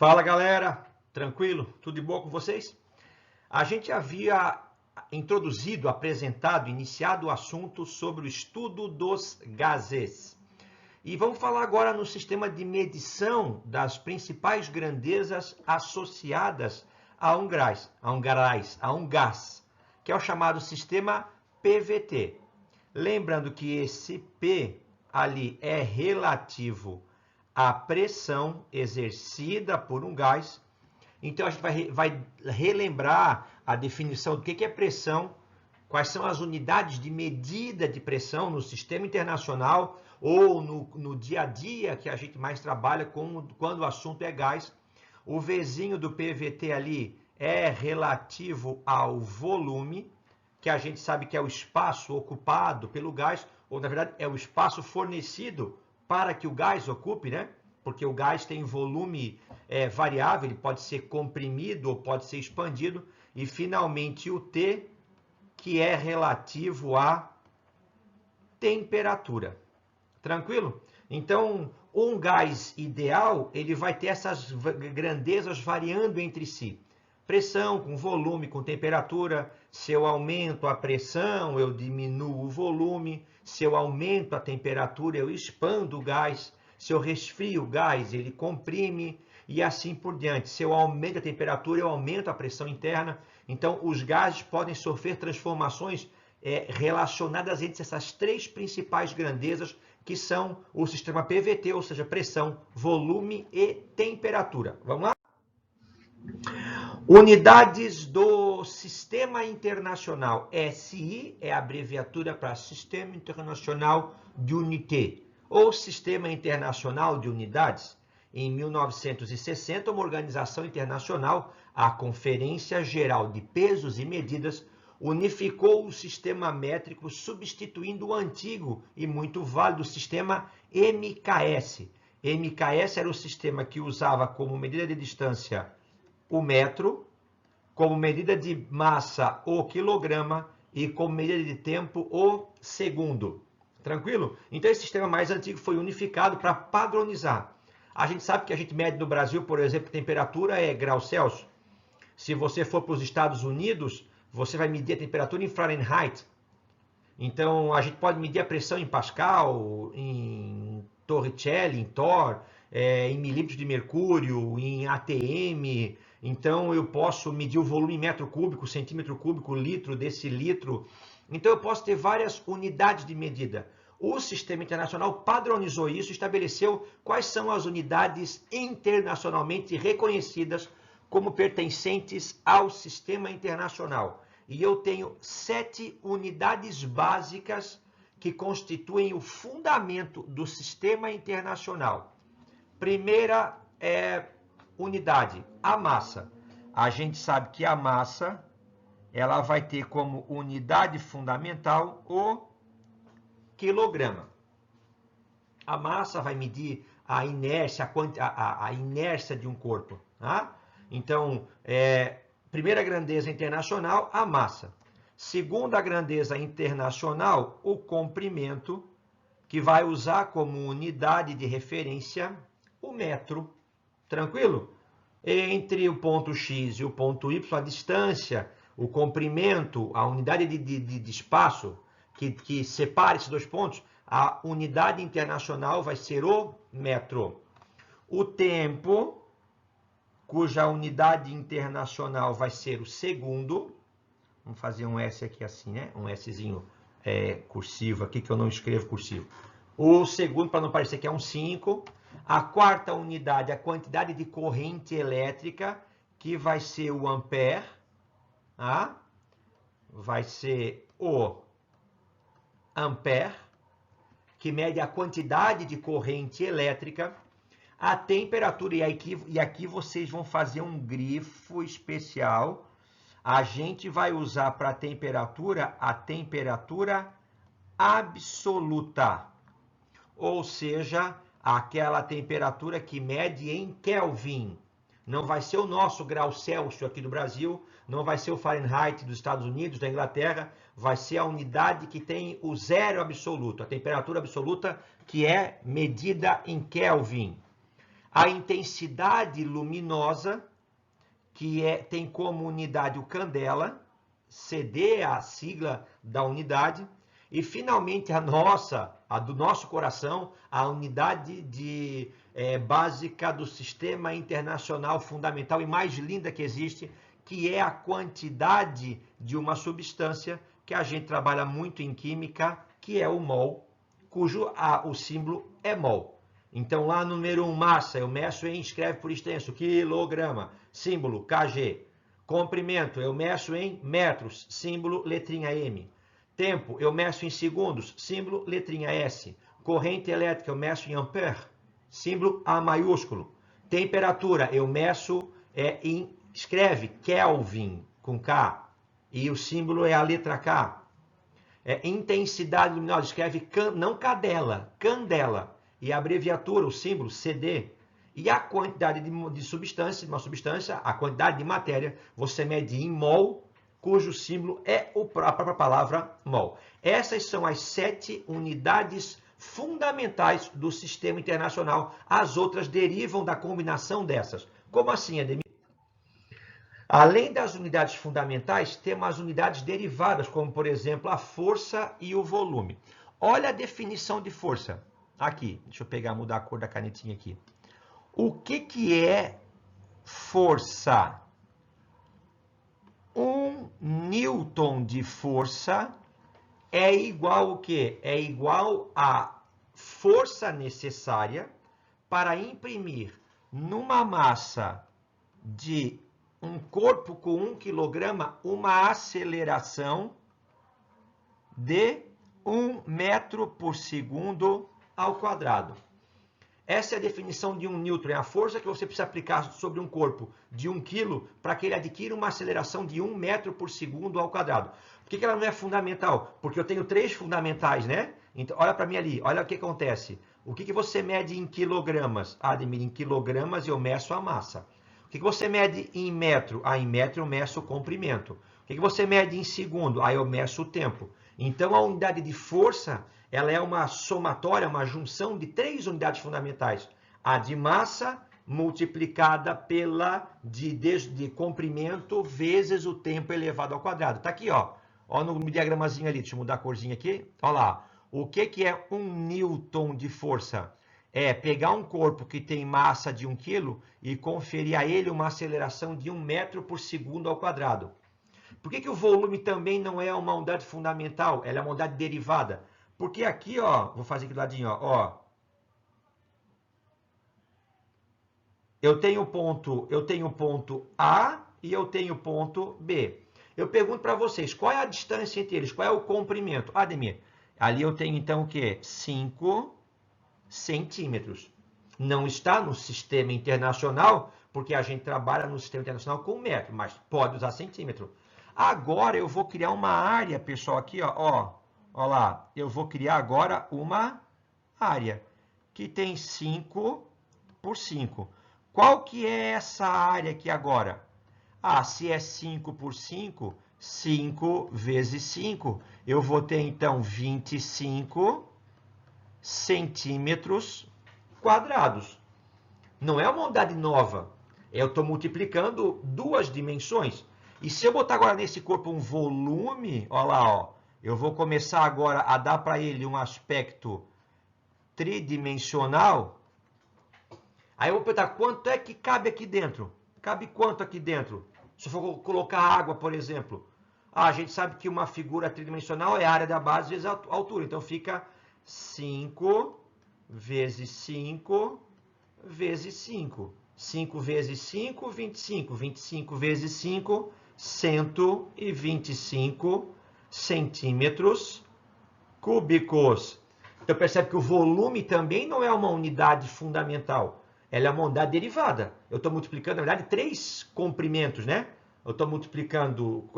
Fala galera, tranquilo? Tudo de boa com vocês? A gente havia introduzido, apresentado, iniciado o assunto sobre o estudo dos gases. E vamos falar agora no sistema de medição das principais grandezas associadas a um gás, que é o chamado sistema PVT. Lembrando que esse P ali é relativo à pressão exercida por um gás. Então a gente vai relembrar a definição do que é pressão, quais são as unidades de medida de pressão no sistema internacional ou no dia a dia que a gente mais trabalha quando o assunto é gás. O Vzinho do PVT ali é relativo ao volume, que a gente sabe que é o espaço ocupado pelo gás, ou na verdade é o espaço fornecido para que o gás ocupe, né? Porque o gás tem volume variável, ele pode ser comprimido ou pode ser expandido. E finalmente o T, que é relativo à temperatura. Tranquilo? Então, um gás ideal, ele vai ter essas grandezas variando entre si. Pressão com volume, com temperatura. Se eu aumento a pressão, eu diminuo o volume. Se eu aumento a temperatura, eu expando o gás. Se eu resfrio o gás, ele comprime e assim por diante. Se eu aumento a temperatura, eu aumento a pressão interna. Então, os gases podem sofrer transformações relacionadas entre essas três principais grandezas, que são o sistema PVT, ou seja, pressão, volume e temperatura. Vamos lá? Unidades do Sistema Internacional. SI é a abreviatura para Sistema Internacional de Unité, ou Sistema Internacional de Unidades. Em 1960, uma organização internacional, a Conferência Geral de Pesos e Medidas, unificou o sistema métrico, substituindo o antigo e muito válido sistema MKS. MKS era o sistema que usava como medida de distância o metro, como medida de massa o quilograma e como medida de tempo o segundo. Tranquilo? Então esse sistema mais antigo foi unificado para padronizar. A gente sabe que a gente mede no Brasil, por exemplo, temperatura é graus Celsius. Se você for para os Estados Unidos, você vai medir a temperatura em Fahrenheit. Então a gente pode medir a pressão em Pascal, em Torricelli, em Torr, em milímetros de mercúrio, em ATM. Então eu posso medir o volume em metro cúbico, centímetro cúbico, litro, decilitro. Então eu posso ter várias unidades de medida. O Sistema Internacional padronizou isso e estabeleceu quais são as unidades internacionalmente reconhecidas como pertencentes ao Sistema Internacional. E eu tenho 7 unidades básicas que constituem o fundamento do Sistema Internacional. Primeira unidade, a massa. A gente sabe que a massa ela vai ter como unidade fundamental o quilograma. A massa vai medir a inércia, a inércia de um corpo. Tá? Então, primeira grandeza internacional, a massa. Segunda grandeza internacional, o comprimento, que vai usar como unidade de referência o metro. Tranquilo? Entre o ponto X e o ponto Y, a distância, o comprimento, a unidade de espaço que separa esses dois pontos, a unidade internacional vai ser o metro. O tempo, cuja unidade internacional vai ser o segundo. Vamos fazer um S aqui assim, né? Um Szinho cursivo aqui, que eu não escrevo cursivo. O segundo, para não parecer que é um 5. A quarta unidade, a quantidade de corrente elétrica, que vai ser o ampere. Tá? Vai ser o ampere, que mede a quantidade de corrente elétrica. A temperatura, e aqui vocês vão fazer um grifo especial. A gente vai usar para a temperatura absoluta, ou seja, aquela temperatura que mede em Kelvin. Não vai ser o nosso grau Celsius aqui do Brasil, não vai ser o Fahrenheit dos Estados Unidos, da Inglaterra, vai ser a unidade que tem o zero absoluto, a temperatura absoluta que é medida em Kelvin. A intensidade luminosa, que tem como unidade o candela, CD é a sigla da unidade, e finalmente a do nosso coração, a unidade básica do Sistema Internacional Fundamental e mais linda que existe, que é a quantidade de uma substância que a gente trabalha muito em química, que é o mol, cujo o símbolo é mol. Então, lá no número 1, massa, eu meço em, escreve por extenso, quilograma, símbolo kg. Comprimento, eu meço em metros, símbolo letrinha M. Tempo, eu meço em segundos, símbolo letrinha S. Corrente elétrica, eu meço em ampere, símbolo A maiúsculo. Temperatura, eu meço escreve Kelvin, com K, e o símbolo é a letra K. Intensidade luminosa, escreve não cadela, candela. E a abreviatura, o símbolo CD, e a quantidade de substância, de uma substância, a quantidade de matéria, você mede em mol, cujo símbolo é a própria palavra mol. Essas são as 7 unidades fundamentais do Sistema Internacional. As outras derivam da combinação dessas. Como assim, Ademir? Além das unidades fundamentais, temos as unidades derivadas, como, por exemplo, a força e o volume. Olha a definição de força. Aqui, deixa eu mudar a cor da canetinha aqui. O que é força? 1 newton de força é igual ao quê? É igual à força necessária para imprimir numa massa de um corpo com 1 kg uma aceleração de 1 metro por segundo ao quadrado. Essa é a definição de 1 newton, é a força que você precisa aplicar sobre um corpo de 1 kg para que ele adquira uma aceleração de 1 metro por segundo ao quadrado. Por que ela não é fundamental? Porque eu tenho 3 fundamentais, né? Então, olha para mim ali, olha o que acontece. O que você mede em quilogramas? Ademir, em quilogramas eu meço a massa. O que você mede em metro? Em metro eu meço o comprimento. O que você mede em segundo? Eu meço o tempo. Então, a unidade de força, ela é uma somatória, uma junção de 3 unidades fundamentais. A de massa multiplicada pela de comprimento vezes o tempo elevado ao quadrado. Está aqui, ó no diagramazinho ali. Deixa eu mudar a corzinha aqui. Olha lá. O que é 1 newton de força? É pegar um corpo que tem massa de 1 kg e conferir a ele uma aceleração de 1 metro por segundo ao quadrado. Por que o volume também não é uma unidade fundamental? Ela é uma unidade derivada. Porque aqui, ó, vou fazer aqui do ladinho, ó. Eu tenho ponto A e eu tenho ponto B. Eu pergunto para vocês, qual é a distância entre eles? Qual é o comprimento? Ademir, ali eu tenho então o quê? 5 centímetros. Não está no sistema internacional, porque a gente trabalha no sistema internacional com metro, mas pode usar centímetro. Agora eu vou criar uma área, pessoal, aqui, ó lá, eu vou criar agora uma área que tem 5 por 5. Qual que é essa área aqui agora? Se é 5 por 5, 5 vezes 5, eu vou ter então 25 centímetros quadrados. Não é uma unidade nova. Eu estou multiplicando 2 dimensões. E se eu botar agora nesse corpo um volume, olha lá, ó, eu vou começar agora a dar para ele um aspecto tridimensional. Aí eu vou perguntar, quanto é que cabe aqui dentro? Cabe quanto aqui dentro? Se eu for colocar água, por exemplo. A gente sabe que uma figura tridimensional é a área da base vezes a altura. Então fica 5 vezes 5 vezes 5. 5 vezes 5, 25. 25 vezes 5, 125 centímetros cúbicos. Então percebe que o volume também não é uma unidade fundamental. Ela é uma unidade derivada. Eu estou multiplicando, na verdade, 3 comprimentos, né? Eu estou multiplicando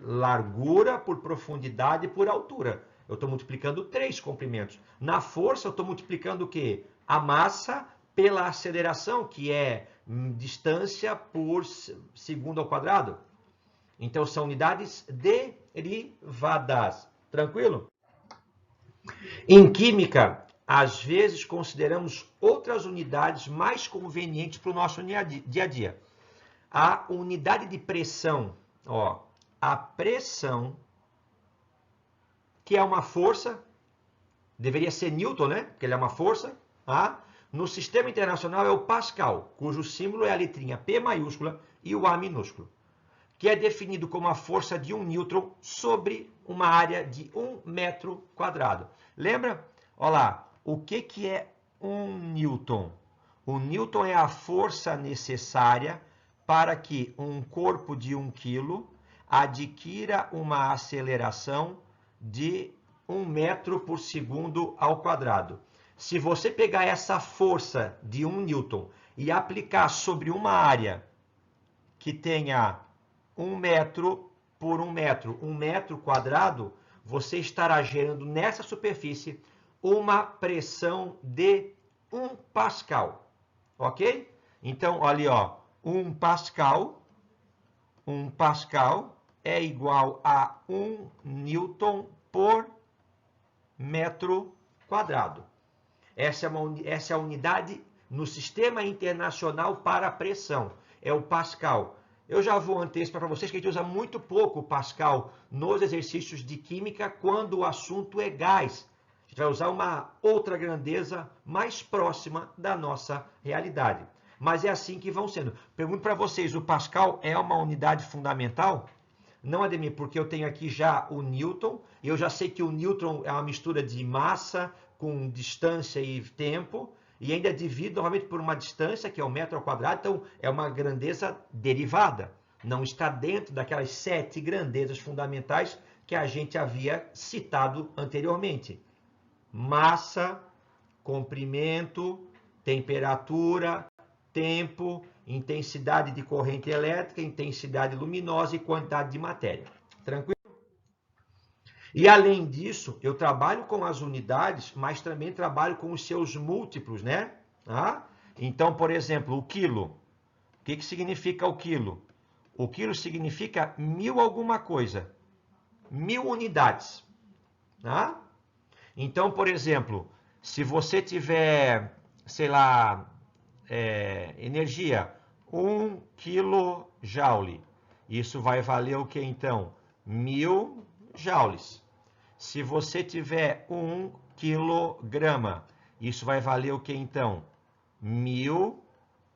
largura por profundidade por altura. Eu estou multiplicando 3 comprimentos. Na força, eu estou multiplicando o quê? A massa pela aceleração, que é distância por segundo ao quadrado. Então, são unidades derivadas. Tranquilo? Em química, às vezes consideramos outras unidades mais convenientes para o nosso dia a dia. A unidade de pressão, ó, a pressão, que é uma força, deveria ser Newton, né? Porque ele é uma força, tá? No sistema internacional é o Pascal, cujo símbolo é a letrinha P maiúscula e o A minúsculo, que é definido como a força de 1 newton sobre uma área de 1 metro quadrado. Lembra? Olha lá, o que é 1 newton? O newton é a força necessária para que um corpo de 1 quilo adquira uma aceleração de 1 metro por segundo ao quadrado. Se você pegar essa força de 1 newton e aplicar sobre uma área que tenha 1 metro por 1 metro quadrado, você estará gerando nessa superfície uma pressão de 1 pascal, ok? Então, olha ali, ó, 1 pascal é igual a 1 newton por metro quadrado. Essa é a unidade no sistema internacional para a pressão, é o pascal. Eu já vou antecipar para vocês que a gente usa muito pouco o pascal nos exercícios de química quando o assunto é gás. A gente vai usar uma outra grandeza mais próxima da nossa realidade. Mas é assim que vão sendo. Pergunto para vocês, o pascal é uma unidade fundamental? Não, Ademir, porque eu tenho aqui já o newton, e eu já sei que o newton é uma mistura de massa com distância e tempo, e ainda divido novamente por uma distância, que é o metro ao quadrado, então é uma grandeza derivada. Não está dentro daquelas 7 grandezas fundamentais que a gente havia citado anteriormente. Massa, comprimento, temperatura, tempo, intensidade de corrente elétrica, intensidade luminosa e quantidade de matéria. Tranquilo? E além disso, eu trabalho com as unidades, mas também trabalho com os seus múltiplos, né? Ah? Então, por exemplo, o quilo. O que significa o quilo? O quilo significa 1000 alguma coisa. 1000 unidades. Tá? Então, por exemplo, se você tiver, sei lá, energia, 1 kJ. Isso vai valer o que então? 1000 joules. Se você tiver 1 quilograma, isso vai valer o que então? 1000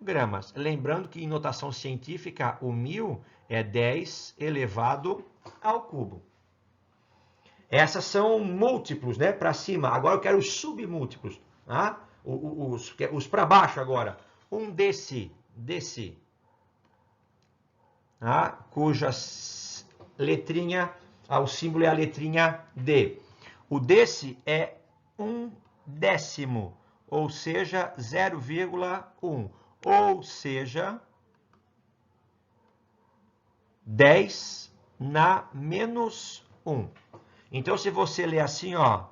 gramas. Lembrando que em notação científica, o 1000 é 10 elevado ao cubo. Essas são múltiplos, né? Para cima. Agora eu quero os submúltiplos. Tá? Os para baixo agora. Um desse, tá? Cuja letrinha, o símbolo é a letrinha D. O desse é 1 décimo, ou seja, 0,1. Ou seja, 10 na menos 1. Então, se você ler assim, ó,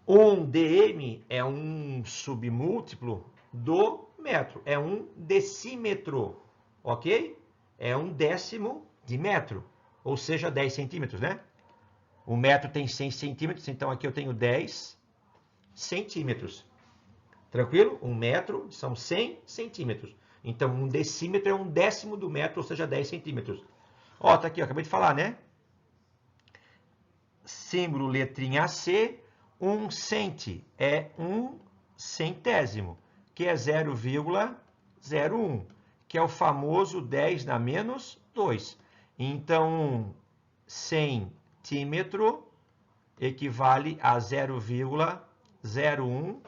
1 dm é um submúltiplo do metro, é um decímetro, ok? É um décimo de metro, ou seja, 10 centímetros, né? O metro tem 100 centímetros, então aqui eu tenho 10 centímetros. Tranquilo? 1 metro são 100 centímetros. Então, um decímetro é um décimo do metro, ou seja, 10 centímetros. Ó, tá aqui, ó, acabei de falar, né? Símbolo letrinha C, 1 cent é 1 centésimo, que é 0,01, que é o famoso 10 na menos 2. Então, 100 centímetro equivale a 0,01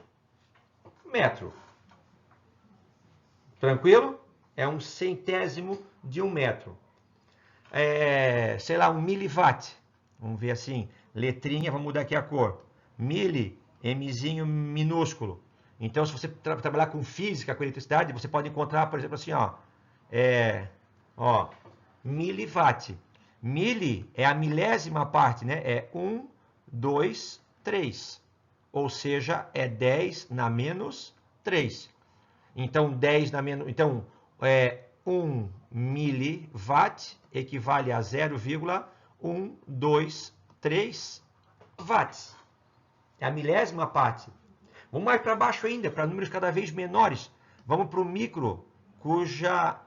metro. Tranquilo? É um centésimo de 1 metro. Sei lá, 1 miliwatt. Vamos ver assim, letrinha, vamos mudar aqui a cor. Mili, Mzinho minúsculo. Então, se você trabalhar com física, com eletricidade, você pode encontrar, por exemplo, assim, ó, miliwatt. Mili é a milésima parte, né? É 1, 2, 3. Ou seja, é 10 na menos 3. Então, 10 na menos... Então, 1 miliwatt equivale a 0,123 watts. É a milésima parte. Vamos mais para baixo ainda, para números cada vez menores. Vamos para o micro, cuja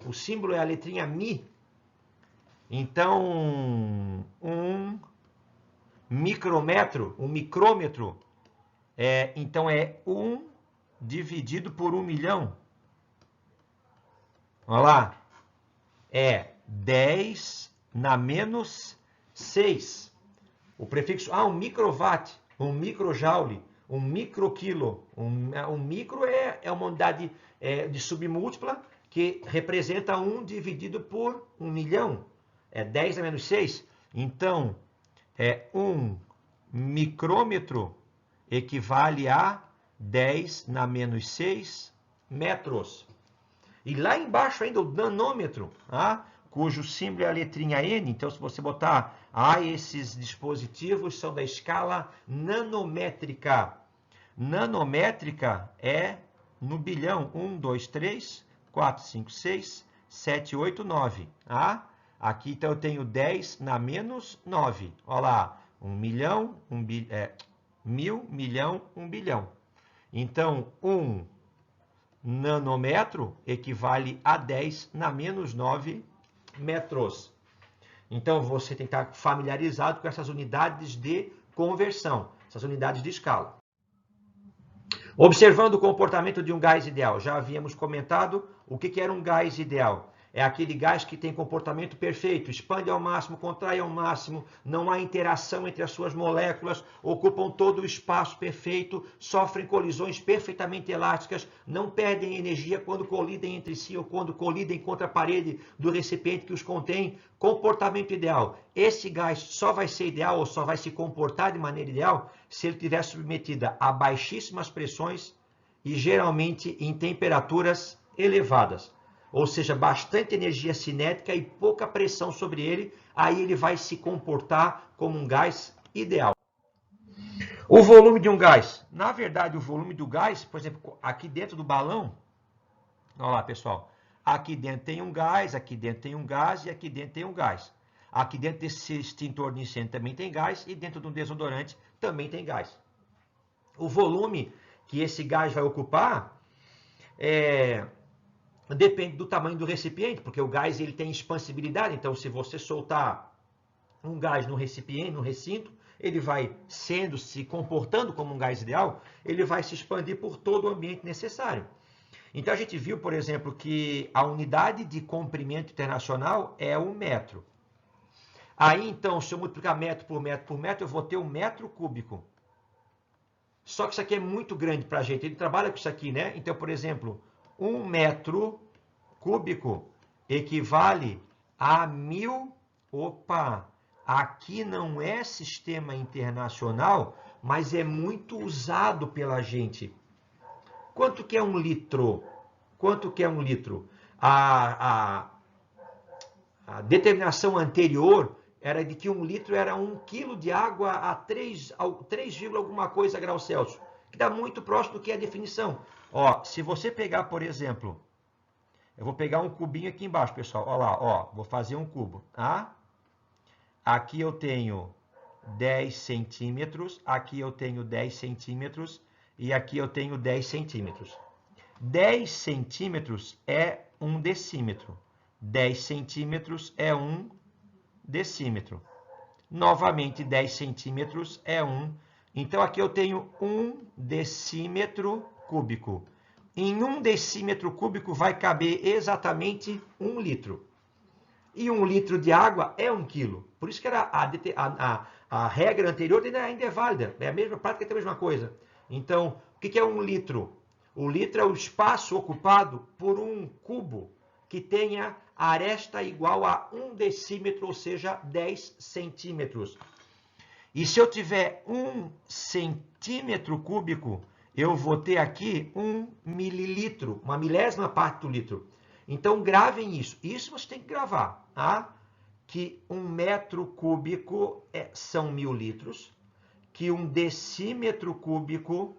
o símbolo é a letrinha Mi. Então, um micrômetro, então é 1 dividido por 1 milhão. Olha lá. É 10 na menos 6. O prefixo, um microwatt, um microjoule, um microquilo. Um micro é uma unidade de submúltipla que representa 1 dividido por 1 milhão. É 10 a menos 6. Então, 1 micrômetro equivale a 10 na menos 6 metros. E lá embaixo ainda o nanômetro, cujo símbolo é a letrinha N. Então, se você botar, esses dispositivos são da escala nanométrica. Nanométrica é no bilhão. 1, 2, 3, 4, 5, 6, 7, 8, 9. Aqui, então, eu tenho 10 na menos 9. Olha lá, 1 milhão, 1.000, milhão, 1 bilhão. Então, 1 nanômetro equivale a 10 na menos 9 metros. Então, você tem que estar familiarizado com essas unidades de conversão, essas unidades de escala. Observando o comportamento de um gás ideal. Já havíamos comentado o que era um gás ideal. É aquele gás que tem comportamento perfeito, expande ao máximo, contrai ao máximo, não há interação entre as suas moléculas, ocupam todo o espaço perfeito, sofrem colisões perfeitamente elásticas, não perdem energia quando colidem entre si ou quando colidem contra a parede do recipiente que os contém. Comportamento ideal. Esse gás só vai ser ideal ou só vai se comportar de maneira ideal se ele estiver submetido a baixíssimas pressões e geralmente em temperaturas elevadas. Ou seja, bastante energia cinética e pouca pressão sobre ele, aí ele vai se comportar como um gás ideal. O volume de um gás. Na verdade, o volume do gás, por exemplo, aqui dentro do balão, olha lá, pessoal, aqui dentro tem um gás, aqui dentro tem um gás e aqui dentro tem um gás. Aqui dentro desse extintor de incêndio também tem gás e dentro de um desodorante também tem gás. O volume que esse gás vai ocupar depende do tamanho do recipiente, porque o gás ele tem expansibilidade. Então, se você soltar um gás no recipiente, no recinto, ele vai se comportando como um gás ideal, ele vai se expandir por todo o ambiente necessário. Então, a gente viu, por exemplo, que a unidade de comprimento internacional é 1 metro. Aí, então, se eu multiplicar metro por metro por metro, eu vou ter 1 metro cúbico. Só que isso aqui é muito grande para a gente. Ele trabalha com isso aqui, né? Então, por exemplo, 1 metro cúbico equivale a 1000. Opa! Aqui não é sistema internacional, mas é muito usado pela gente. Quanto que é 1 litro? Quanto que é 1 litro? A determinação anterior era de que 1 litro era 1 quilo de água a 3, alguma coisa graus Celsius, que dá muito próximo do que é a definição. Se você pegar, por exemplo, eu vou pegar um cubinho aqui embaixo, pessoal. Olha lá, vou fazer um cubo. Aqui eu tenho 10 centímetros, aqui eu tenho 10 centímetros e aqui eu tenho 10 centímetros. 10 centímetros é 1 decímetro. 10 centímetros é 1 decímetro. Novamente, 10 centímetros é 1. Então, aqui eu tenho 1 decímetro cúbico. Em 1 decímetro cúbico vai caber exatamente 1 litro. E 1 litro de água é 1 quilo. Por isso que era a regra anterior ainda é válida. É a mesma prática, é a mesma coisa. Então, o que é 1 litro? O litro é o espaço ocupado por um cubo que tenha aresta igual a 1 decímetro, ou seja, 10 centímetros. E se eu tiver 1 centímetro cúbico, eu vou ter aqui 1 mililitro, uma milésima parte do litro. Então, gravem isso. Isso você tem que gravar, que 1 metro cúbico são 1000 litros, que 1 decímetro cúbico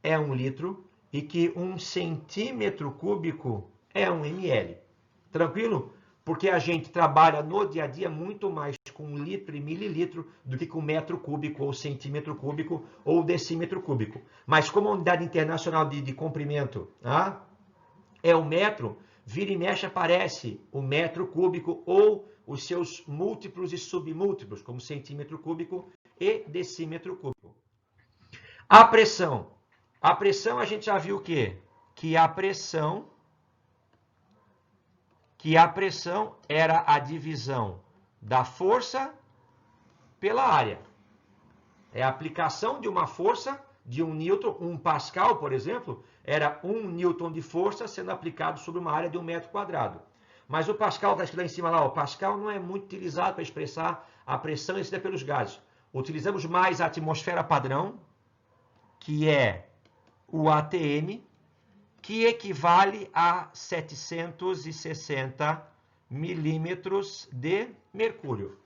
é 1 litro e que 1 centímetro cúbico é 1 ml. Tranquilo? Porque a gente trabalha no dia a dia muito mais com litro e mililitro do que com metro cúbico, ou centímetro cúbico, ou decímetro cúbico. Mas como a unidade internacional de comprimento é o metro, vira e mexe aparece o metro cúbico ou os seus múltiplos e submúltiplos, como centímetro cúbico e decímetro cúbico. A pressão. A pressão a gente já viu o quê? Que a pressão era a divisão da força pela área. É a aplicação de uma força de 1 newton, 1 pascal, por exemplo, era 1 newton de força sendo aplicado sobre uma área de 1 metro quadrado. Mas o pascal, está escrito lá em cima, lá, o pascal não é muito utilizado para expressar a pressão exercida pelos gases. Utilizamos mais a atmosfera padrão, que é o ATM, que equivale a 760 milímetros de mercúrio.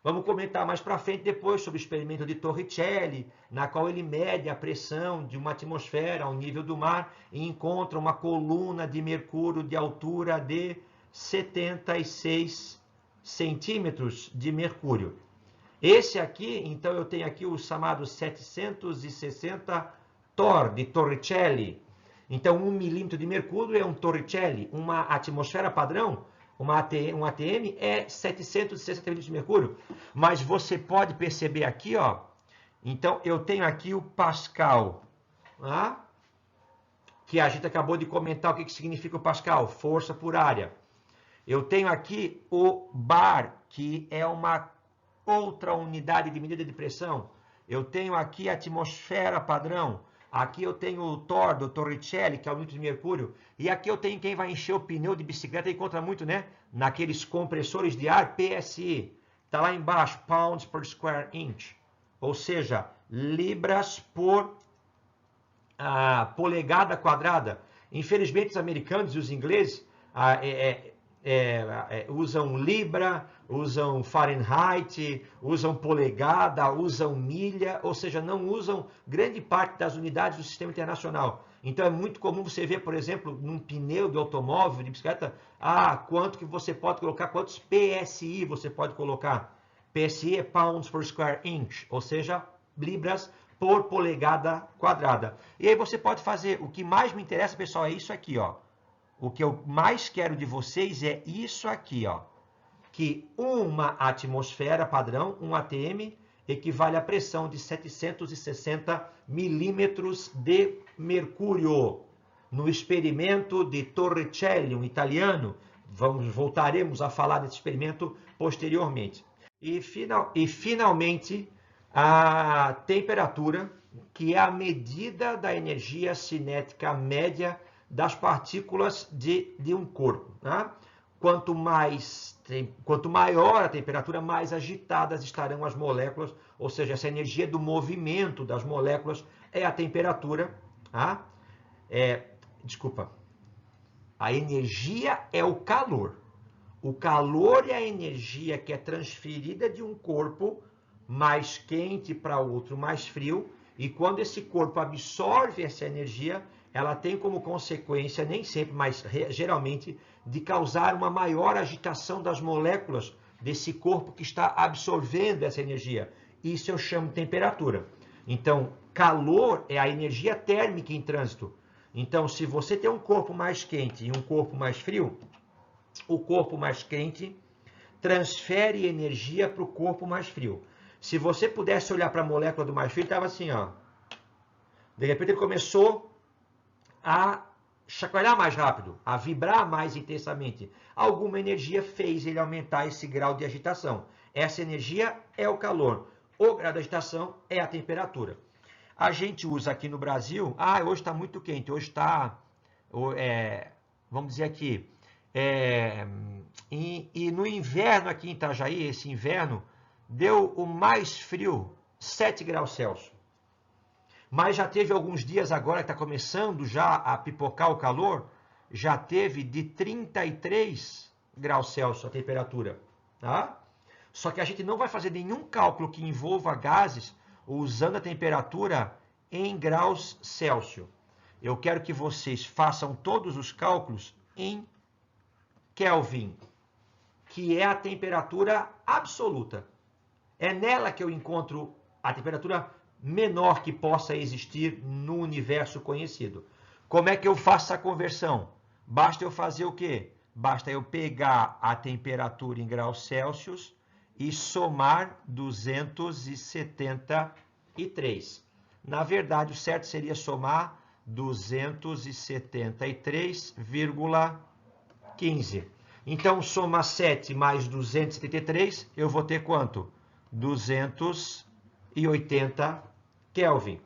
Vamos comentar mais para frente depois sobre o experimento de Torricelli, na qual ele mede a pressão de uma atmosfera ao nível do mar e encontra uma coluna de mercúrio de altura de 76 centímetros de mercúrio. Esse aqui, então eu tenho aqui o chamado 760 Tor, de Torricelli. Então 1 milímetro de mercúrio é um Torricelli, uma atmosfera padrão, um ATM é 760 milímetros de mercúrio. Mas você pode perceber aqui, ó. Então eu tenho aqui o Pascal, que a gente acabou de comentar o que significa o Pascal, força por área. Eu tenho aqui o bar, que é uma outra unidade de medida de pressão. Eu tenho aqui a atmosfera padrão. Aqui eu tenho o Tor, do Torricelli, que é o milímetro de mercúrio. E aqui eu tenho quem vai encher o pneu de bicicleta, encontra muito, né? Naqueles compressores de ar, PSI. Está lá embaixo, pounds per square inch. Ou seja, libras por polegada quadrada. Infelizmente, os americanos e os ingleses usam libra, usam Fahrenheit, usam polegada, usam milha, ou seja, não usam grande parte das unidades do sistema internacional. Então é muito comum você ver, por exemplo, num pneu de automóvel, de bicicleta, quanto que você pode colocar, quantos PSI você pode colocar. PSI é pounds per square inch, ou seja, libras por polegada quadrada. E aí você pode fazer, o que mais me interessa, pessoal, é isso aqui, ó. O que eu mais quero de vocês é isso aqui, ó. Que uma atmosfera padrão, um ATM, equivale à pressão de 760 milímetros de mercúrio. No experimento de Torricelli, um italiano, voltaremos a falar desse experimento posteriormente. E finalmente, a temperatura, que é a medida da energia cinética média das partículas de um corpo. Quanto maior a temperatura, mais agitadas estarão as moléculas, ou seja, essa energia do movimento das moléculas é a temperatura. A energia é o calor. O calor é a energia que é transferida de um corpo mais quente para outro mais frio, e quando esse corpo absorve essa energia, ela tem como consequência, nem sempre, mas geralmente, de causar uma maior agitação das moléculas desse corpo que está absorvendo essa energia. Isso eu chamo de temperatura. Então, calor é a energia térmica em trânsito. Então, se você tem um corpo mais quente e um corpo mais frio, o corpo mais quente transfere energia para o corpo mais frio. Se você pudesse olhar para a molécula do mais frio, estava assim, ó. De repente ele começou a chacoalhar mais rápido, a vibrar mais intensamente. Alguma energia fez ele aumentar esse grau de agitação. Essa energia é o calor. O grau de agitação é a temperatura. A gente usa aqui no Brasil, hoje está muito quente, hoje está, vamos dizer aqui, e no inverno aqui em Itajaí, esse inverno, deu o mais frio, 7 graus Celsius. Mas já teve alguns dias agora, que está começando já a pipocar o calor, já teve de 33 graus Celsius a temperatura. Tá? Só que a gente não vai fazer nenhum cálculo que envolva gases usando a temperatura em graus Celsius. Eu quero que vocês façam todos os cálculos em Kelvin, que é a temperatura absoluta. É nela que eu encontro a temperatura menor que possa existir no universo conhecido. Como é que eu faço a conversão? Basta eu fazer o quê? Basta eu pegar a temperatura em graus Celsius e somar 273. Na verdade, o certo seria somar 273,15. Então, soma 7 mais 273, eu vou ter quanto? 280 Kelvin.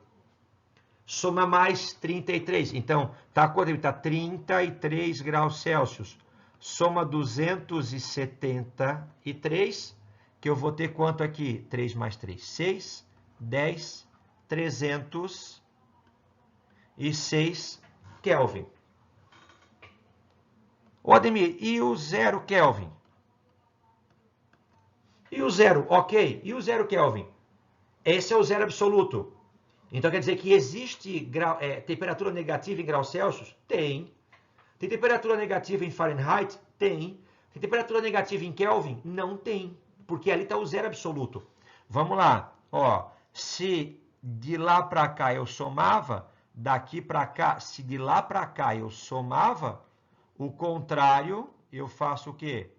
Soma mais 33. Então, tá quanto? Está 33 graus Celsius. Soma 273, que eu vou ter quanto aqui? 3 mais 3, 6, 10, 306 Kelvin. Ô, Ademir, e o 0 Kelvin? E o 0, ok. E o 0 Kelvin? Esse é o zero absoluto. Então quer dizer que existe temperatura negativa em graus Celsius? Tem. Tem temperatura negativa em Fahrenheit? Tem. Tem temperatura negativa em Kelvin? Não tem. Porque ali está o zero absoluto. Vamos lá. Ó, se de lá para cá eu somava, daqui para cá, se de lá para cá eu somava, o contrário, eu faço o quê?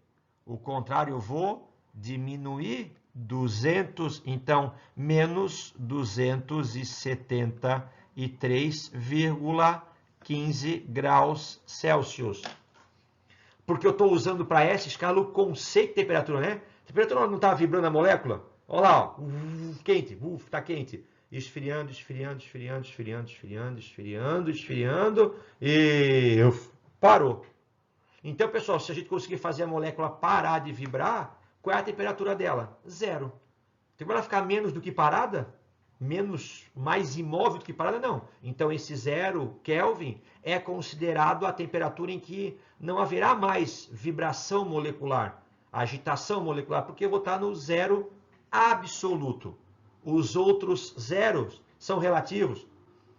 O contrário, eu vou diminuir 200, então, menos 273,15 graus Celsius. Porque eu estou usando para essa escala o conceito de temperatura, né? A temperatura não está vibrando a molécula? Olha lá, ó, quente, está quente. Esfriando, esfriando, esfriando, esfriando, esfriando, esfriando, esfriando e parou. Então, pessoal, se a gente conseguir fazer a molécula parar de vibrar, qual é a temperatura dela? Zero. Tem como ela ficar menos do que parada? Mais imóvel do que parada? Não. Então, esse 0 Kelvin é considerado a temperatura em que não haverá mais vibração molecular, agitação molecular, porque eu vou estar no zero absoluto. Os outros zeros são relativos.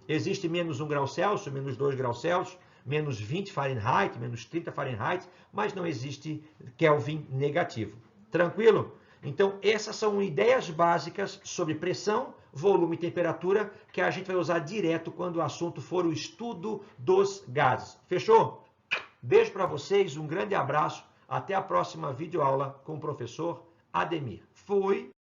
Existe menos 1 grau Celsius, menos 2 graus Celsius, menos 20 Fahrenheit, menos 30 Fahrenheit, mas não existe Kelvin negativo. Tranquilo? Então, essas são ideias básicas sobre pressão, volume e temperatura que a gente vai usar direto quando o assunto for o estudo dos gases. Fechou? Beijo para vocês, um grande abraço. Até a próxima videoaula com o professor Ademir. Fui!